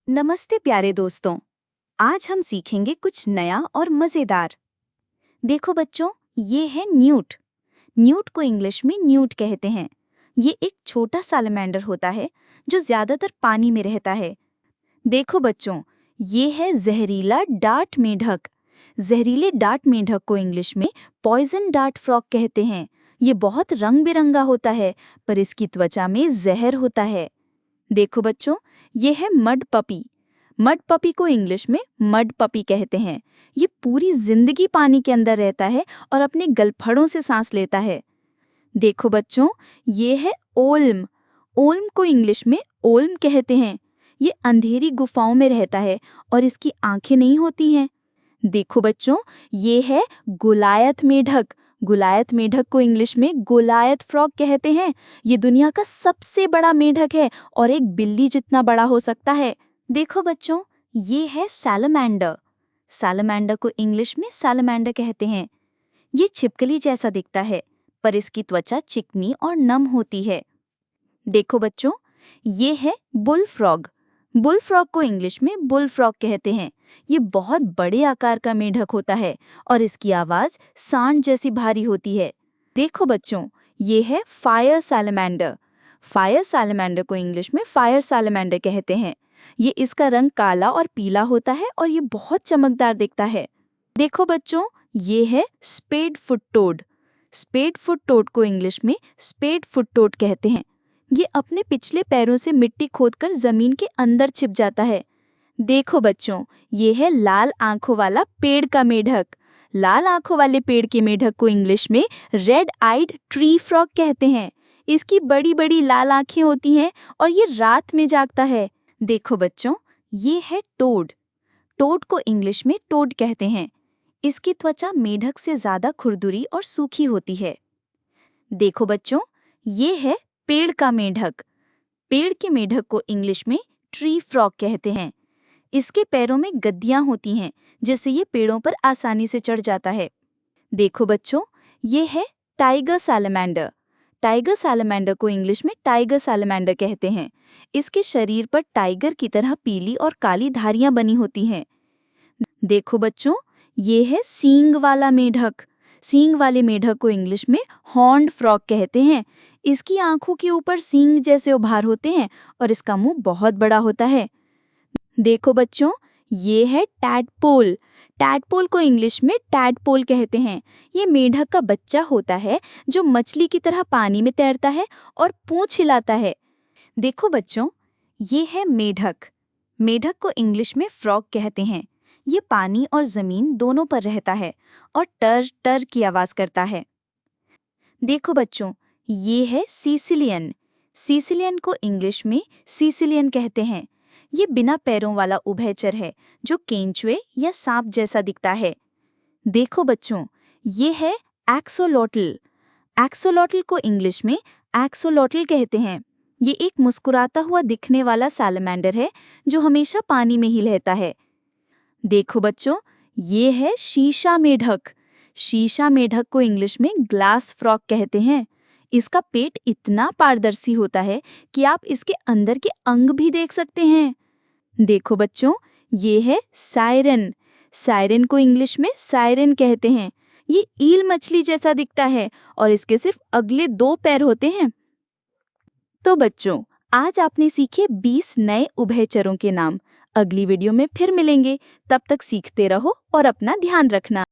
नमस्ते प्यारे दोस्तों। आज हम सीखेंगे कुछ नया और मज़ेदार। देखो बच्चों, ये है न्यूट। न्यूट को इंग्लिश में न्यूट कहते हैं। ये एक छोटा सालमैंडर होता है जो ज़्यादातर पानी में रहता है। देखो बच्चों, ये है जहरीला डार्ट मेढक। जहरीले डार्ट मेढक को इंग्लिश में पॉइजन डार्ट फ्रॉग कहते हैं। ये बहुत रंग बिरंगा होता है, पर इसकी त्वचा में जहर होता है। देखो बच्चों, ये है मड पपी। मड पपी को इंग्लिश में मड पपी कहते हैं। ये पूरी जिंदगी पानी के अंदर रहता है और अपने गलफड़ों से सांस लेता है। देखो बच्चों, ये है ओल्म। ओल्म को इंग्लिश में ओल्म कहते हैं। ये अंधेरी गुफाओं में रहता है और इसकी आंखें नहीं होती हैं। देखो बच्चों, ये है गोलायत मेढक। गोलायत मेढक को इंग्लिश में गोलायत फ्रॉग कहते हैं। ये दुनिया का सबसे बड़ा मेढक है और एक बिल्ली जितना बड़ा हो सकता है। देखो बच्चों, ये है सैलमैंडर। सैलमैंडर को इंग्लिश में सैलमैंडर कहते हैं। ये छिपकली जैसा दिखता है, पर इसकी त्वचा चिकनी और नम होती है। देखो बच्चों, ये है बुल फ्रॉग। बुल फ्रॉग को इंग्लिश में बुल फ्रॉग कहते हैं। ये बहुत बड़े आकार का मेढक होता है और इसकी आवाज़ सांड जैसी भारी होती है। देखो बच्चों, ये है फायर सैलमैंडर। फायर सैलमैंडर को इंग्लिश में फायर सैलमैंडर कहते हैं। ये इसका रंग काला और पीला होता है और ये बहुत चमकदार दिखता है। देखो बच्चों, ये है spade foot toad. Spade foot toad को इंग्लिश में स्पेड फुट टोड कहते हैं। ये अपने पिछले पैरों से मिट्टी खोदकर जमीन के अंदर छिप जाता है। देखो बच्चों, ये है लाल आंखों वाला पेड़ का मेढक। लाल आंखों वाले पेड़ के मेढक को इंग्लिश में रेड आइड ट्री फ्रॉग कहते हैं। इसकी बड़ी बड़ी लाल आंखें होती हैं और ये रात में जागता है। देखो बच्चों, ये है टोड। टोड को इंग्लिश में टोड कहते हैं। इसकी त्वचा मेढक से ज्यादा खुरदुरी और सूखी होती है। देखो बच्चों, ये है पेड़ का मेढक। पेड़ के मेढक को इंग्लिश में ट्री फ्रॉग कहते हैं। इसके पैरों में गद्दियां होती हैं, जिससे ये पेड़ों पर आसानी से चढ़ जाता है। देखो बच्चों, ये है टाइगर सैलमैंडर। टाइगर सैलमैंडर को इंग्लिश में टाइगर सैलमैंडर कहते हैं। इसके शरीर पर टाइगर की तरह पीली और काली धारियां बनी होती हैं। देखो बच्चों, ये है सींग वाला मेढक। सींग वाले मेढक को इंग्लिश में हॉर्न्ड फ्रॉग कहते हैं। इसकी आंखों के ऊपर सींग जैसे उभार होते हैं और इसका मुंह बहुत बड़ा होता है। देखो बच्चों, ये है टैडपोल। टैडपोल को इंग्लिश में टैडपोल कहते हैं। ये मेढक का बच्चा होता है जो मछली की तरह पानी में तैरता है और पूंछ हिलाता है। देखो बच्चों, ये है मेढक। मेढक को इंग्लिश में फ्रॉग कहते हैं। ये पानी और जमीन दोनों पर रहता है और टर टर की आवाज करता है। देखो बच्चों, ये है सीसिलियन। सीसिलियन को इंग्लिश में सीसिलियन कहते हैं। ये बिना पैरों वाला उभयचर है जो केंचुए या सांप जैसा दिखता है। देखो बच्चों, ये है एक्सोलोटल। एक्सोलोटल को इंग्लिश में एक्सोलोटल कहते हैं। ये एक मुस्कुराता हुआ दिखने वाला सैलमैंडर है जो हमेशा पानी में ही रहता है। देखो बच्चों, ये है शीशा मेढक। शीशा मेढक को इंग्लिश में ग्लास फ्रॉग कहते हैं। इसका पेट इतना पारदर्शी होता है कि आप इसके अंदर के अंग भी देख सकते हैं। देखो बच्चों, ये है सायरन। सायरन को इंग्लिश में सायरन कहते हैं। ये ईल मछली जैसा दिखता है और इसके सिर्फ अगले 2 पैर होते हैं। तो बच्चों, आज आपने सीखे 20 नए उभयचरों के नाम। अगली वीडियो में फिर मिलेंगे। तब तक सीखते रहो और अपना ध्यान रखना।